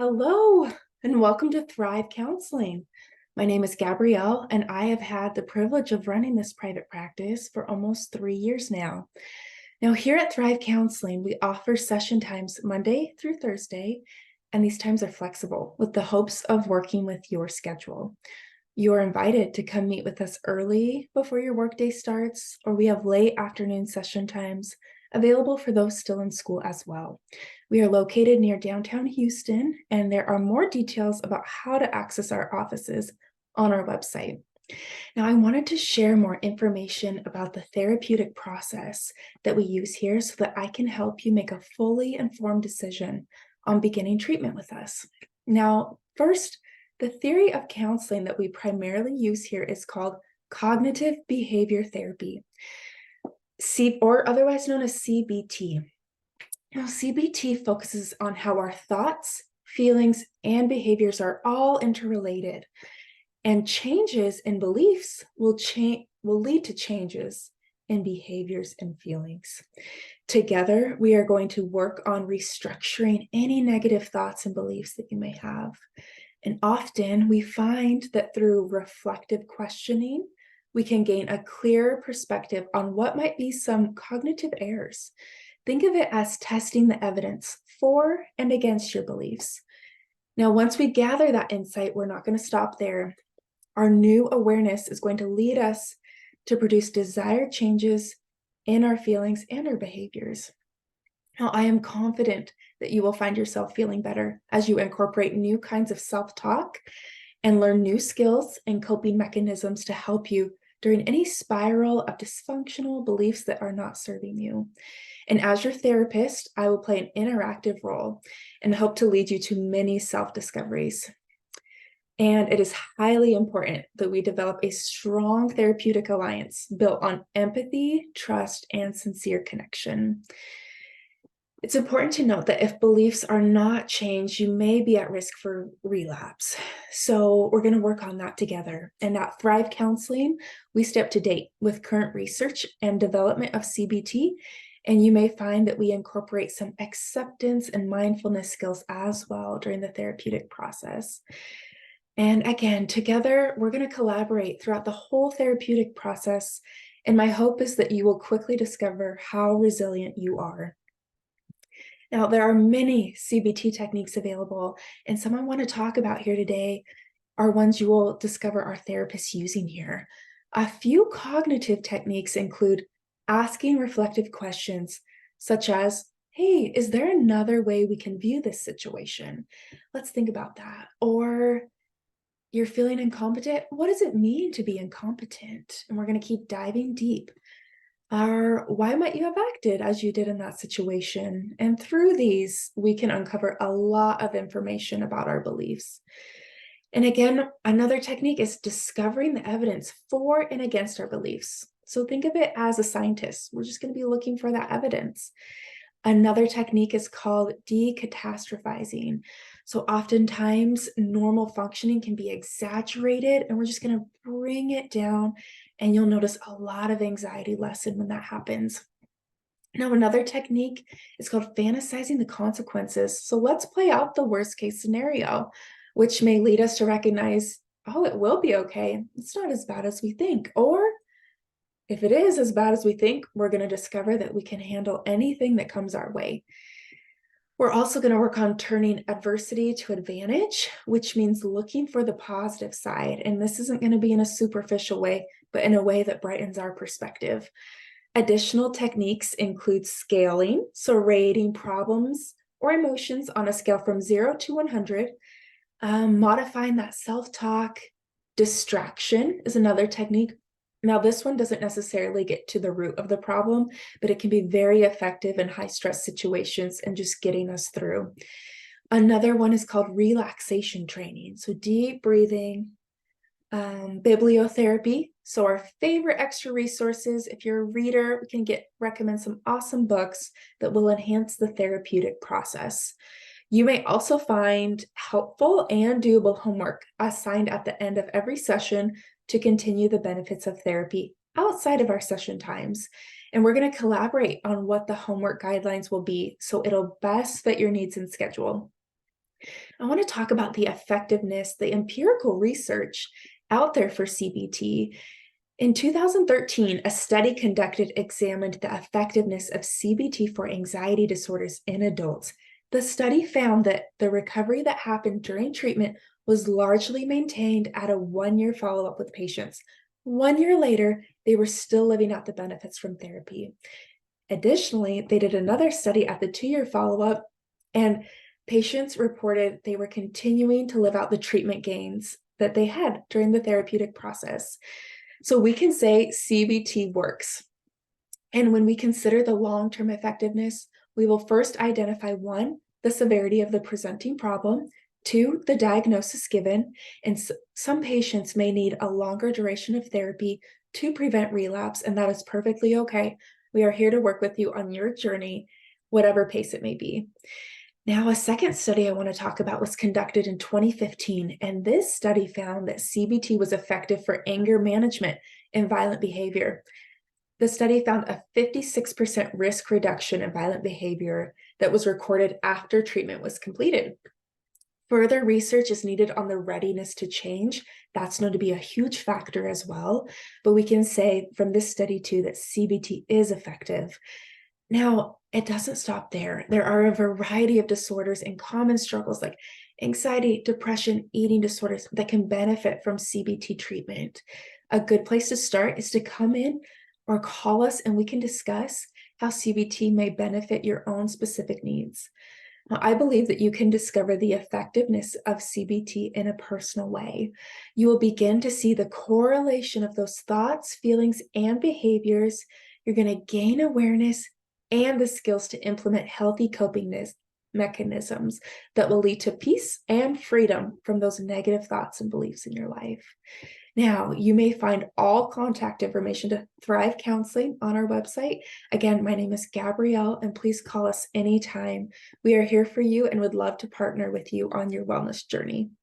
Hello, and welcome to Thrive Counseling. My name is Gabrielle, and I have had the privilege of running this private practice for almost 3 years now. Now, here at Thrive Counseling, we offer session times Monday through Thursday, and these times are flexible with the hopes of working with your schedule. You are invited to come meet with us early before your workday starts, or we have late afternoon session times available for those still in school as well. We are located near downtown Houston, and there are more details about how to access our offices on our website. Now, I wanted to share more information about the therapeutic process that we use here so that I can help you make a fully informed decision on beginning treatment with us. Now, first, the theory of counseling that we primarily use here is called cognitive behavior therapy, or otherwise known as CBT. Now, CBT focuses on how our thoughts, feelings, and behaviors are all interrelated, and changes in beliefs will lead to changes in behaviors and feelings. Together, we are going to work on restructuring any negative thoughts and beliefs that you may have. And often we find that through reflective questioning, we can gain a clearer perspective on what might be some cognitive errors. Think of it as testing the evidence for and against your beliefs. Now, once we gather that insight, we're not going to stop there. Our new awareness is going to lead us to produce desired changes in our feelings and our behaviors. Now, I am confident that you will find yourself feeling better as you incorporate new kinds of self-talk and learn new skills and coping mechanisms to help you during any spiral of dysfunctional beliefs that are not serving you. And as your therapist, I will play an interactive role and hope to lead you to many self-discoveries. And it is highly important that we develop a strong therapeutic alliance built on empathy, trust, and sincere connection. It's important to note that if beliefs are not changed, you may be at risk for relapse. So we're going to work on that together. And at Thrive Counseling, we stay up to date with current research and development of CBT. And you may find that we incorporate some acceptance and mindfulness skills as well during the therapeutic process. And again, together, we're going to collaborate throughout the whole therapeutic process. And my hope is that you will quickly discover how resilient you are. Now, there are many CBT techniques available, and some I want to talk about here today are ones you will discover our therapists using here. A few cognitive techniques include asking reflective questions, such as, hey, is there another way we can view this situation? Let's think about that. Or you're feeling incompetent. What does it mean to be incompetent? And we're going to keep diving deep. Or why might you have acted as you did in that situation? And through these, we can uncover a lot of information about our beliefs. And again, another technique is discovering the evidence for and against our beliefs. So think of it as a scientist. We're just going to be looking for that evidence. Another technique is called decatastrophizing. So oftentimes normal functioning can be exaggerated, and we're just going to bring it down, and you'll notice a lot of anxiety lessen when that happens. Now, another technique is called fantasizing the consequences. So let's play out the worst case scenario, which may lead us to recognize, oh, it will be okay. It's not as bad as we think. Or if it is as bad as we think, we're going to discover that we can handle anything that comes our way. We're also going to work on turning adversity to advantage, which means looking for the positive side. And this isn't going to be in a superficial way, but in a way that brightens our perspective. Additional techniques include scaling, so rating problems or emotions on a scale from 0 to 100, modifying that self-talk. Distraction is another technique. Now, this one doesn't necessarily get to the root of the problem, but it can be very effective in high-stress situations and just getting us through. Another one is called relaxation training. So deep breathing, bibliotherapy. So our favorite extra resources, if you're a reader, we can recommend some awesome books that will enhance the therapeutic process. You may also find helpful and doable homework assigned at the end of every session to continue the benefits of therapy outside of our session times. And we're going to collaborate on what the homework guidelines will be so it'll best fit your needs and schedule. I want to talk about the effectiveness, the empirical research out there for CBT. In 2013, a study conducted examined the effectiveness of CBT for anxiety disorders in adults. The study found that the recovery that happened during treatment was largely maintained at a 1-year follow-up with patients. 1 year later, they were still living out the benefits from therapy. Additionally, they did another study at the 2-year follow-up, and patients reported they were continuing to live out the treatment gains that they had during the therapeutic process. So we can say CBT works. And when we consider the long-term effectiveness, we will first identify 1, the severity of the presenting problem, 2, the diagnosis given, and some patients may need a longer duration of therapy to prevent relapse, and that is perfectly okay. We are here to work with you on your journey, whatever pace it may be. Now, a second study I want to talk about was conducted in 2015, and this study found that CBT was effective for anger management and violent behavior. The study found a 56% risk reduction in violent behavior that was recorded after treatment was completed. Further research is needed on the readiness to change. That's known to be a huge factor as well, but we can say from this study too that CBT is effective. Now, it doesn't stop there. There are a variety of disorders and common struggles like anxiety, depression, eating disorders that can benefit from CBT treatment. A good place to start is to come in or call us and we can discuss how CBT may benefit your own specific needs. Now, I believe that you can discover the effectiveness of CBT in a personal way. You will begin to see the correlation of those thoughts, feelings, and behaviors. You're going to gain awareness and the skills to implement healthy coping mechanisms that will lead to peace and freedom from those negative thoughts and beliefs in your life. Now, you may find all contact information to Thrive Counseling on our website. Again, my name is Gabrielle, and please call us anytime. We are here for you and would love to partner with you on your wellness journey.